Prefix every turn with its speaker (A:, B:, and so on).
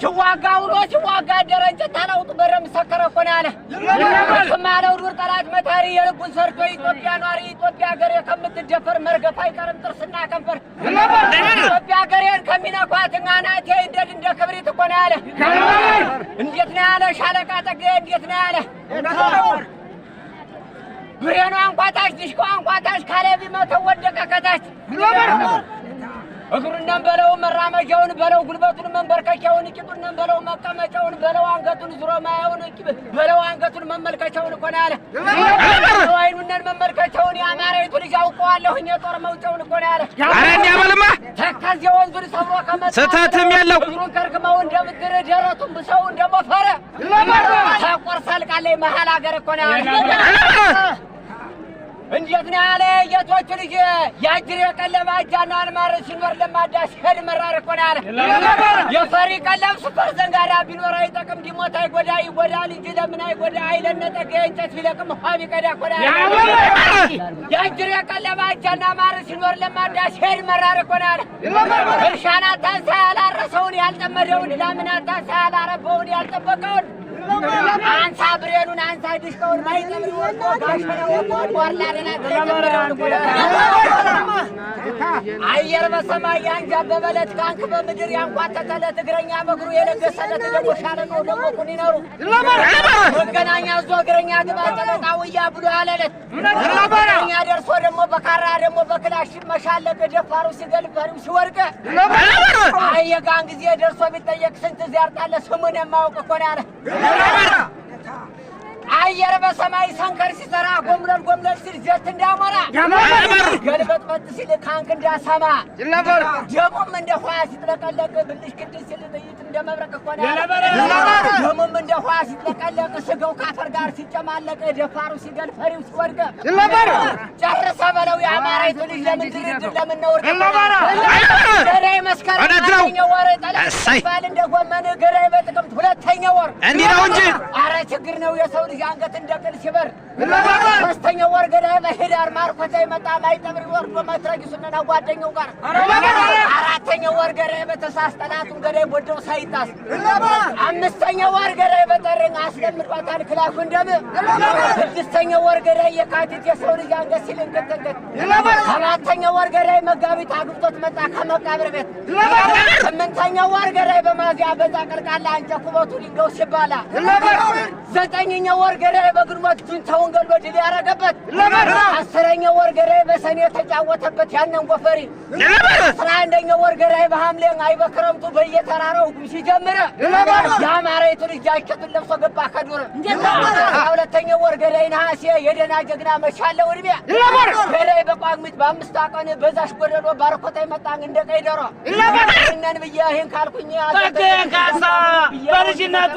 A: شواقة وروش شواقة درجة ترى وطبرم سكر كناله ثم على ورور طلعت متاري يلبون سرتو إثيوبيا ناري إثيوبيا غير كم تجفر مرقة فاي كرم ترسنا كنفر إثيوبيا غير كمينا قاتنا ناتي إندل إندل كبريت كناله إنديتنا على شالكاتك إنديتنا على بريانو أنقاتاش دشكو أنقاتاش كالبي ما تودك كتاش أقولنا بلو مرامة جون بلو قلبتون من بركة جون كبرنا بلو مكة جون بلو عنقتون زرما جون بلو عنقتون من ملكة جون كناله وين من ملكة جون يا ماري تقولي جاو قالوا هني طار موت جون كناله
B: أرني أقول ما
A: تكاز جون زور سبوا كم
B: ستاتم يلا
A: زورون كرك ما وندم الدرجاتهم بسوا وندم فرق تقول سالك عليه محل أجر كناله እንዴትና ያለ የቶች ልጅ ያጅሬ ቀለማ ጃናን ማርሽን ወር ለማዳሽ ሄድ መራር ቆናለ የፈሪ ቀለም ሱፐር ዘንጋራ ቢኖር አይጠቅም ዲሞት አይጎዳ ይጎዳል እንጂ ለምን አይጎዳ አይለነጠገ እንጨት ቢለቅም ሀቢ ቀዳ ቆናለ ያጅሬ ቀለማ ጃና ማርሽን ወር ለማዳሽ ሄድ መራር ቆናለ እርሻና ታንሳ ያላረሰውን ያልጠመደውን ለምን ታንሳ ያላረበውን ያልጠበቀውን አንሳ ብሬኑን አንሳ ድሽከውን ማይጠብር ወጣ ጋሸና ወጣ ወርላልና አየር በሰማይ ያንጃበበለት ካንክ በምድር ያንቋጠጠለት እግረኛ በእግሩ የለገሰለት ደግሞ ሻለ ነው ደግሞ ኩኒነሩ መገናኛ ዞ እግረኛ ግባ ጠለቃውያ ብሎ ያለለት እግረኛ ደርሶ ደግሞ በካራ ደግሞ በክላሽ መሻለቀ ደፋሩ ሲገልፈሩ ሲወርቀ አየጋን ጊዜ ደርሶ ቢጠየቅ ስንት ዚያርጣለ ስሙን የማውቅ ኮናለ አየር በሰማይ ሰንከር ሲሰራ ጎምለል ጎምለል ሲል ጀት እንዳሞራ ገልበጥበጥ ሲል ካንክ እንዳሰማ ደሞም እንደ ኋያ ሲጥለቀለቅ ብልሽ ቅድስ ሲል ጥይት እንደመብረቅ ኮናለ ደሞም እንደ ኋያ ሲጥለቀለቅ ስጋው ካፈር ጋር ሲጨማለቅ ደፋሩ ሲገልፈሪው ሲወርቅ ጨርሰ በለው የአማራይቱ ልጅ ለምን ድርድር ለምን ነው ወርቅ ገራይ መስከረም አንደኛው ወር ጠላሳይ ባል እንደጎመን ገራይ በጥቅምት ሁለተኛው ወር
B: እንዲህ ነው እንጂ
A: አረ ችግር ነው የሰው ልጅ አንገት እንደቅል ሲበር ሶስተኛው ወር ገራይ በህዳር ማርኮታ ይመጣ ማይጠብር ወርዶ ማትረጊሱና ጓደኛው ጋር አራተኛው ወር ገራይ በተሳስ ጠላቱን ገራይ ወደው ሳይጣስ አምስተኛው ወር ገራይ በጠረኝ አስለምዷታል ክላኩ እንደም ስድስተኛው ወር ገራይ የካቲት የሰው ልጅ አንገት ሲልንከተከት ሰባተኛው ወር ገራይ መጋቢት አግብቶት መጣ ከመቃብር ቤት ስምንተኛው ወር ገራይ በማዚያ በዛ ቀልቃላ አንጨኩበቱ ሊንገው ሲባላ ዘጠኝኛው ወር ገራይ በግንቦት ጁንታውን ገሎ ድል ያረገበት አስረኛው ወር ገራይ በሰኔ ተጫወተበት ያንን ጎፈሪ አስራ አንደኛው ወር ገራይ በሐምሌ አይበክረምቱ በየተራራው ሲጀምር ያማረይቱ ልጅ ጃኬቱን ለብሶ ገባ ከዱር ሁለተኛው ወር ገራይ ነሐሴ የደና ጀግና መሻለው እድሜ ገራይ በቋግሚት በአምስት ቀን በዛሽ ጎደሎ ባርኮታ ይመጣን እንደ ቀይ ዶሮ እነን ብዬ ይሄን ካልኩኝ
B: ተከካሳ በልጅነቱ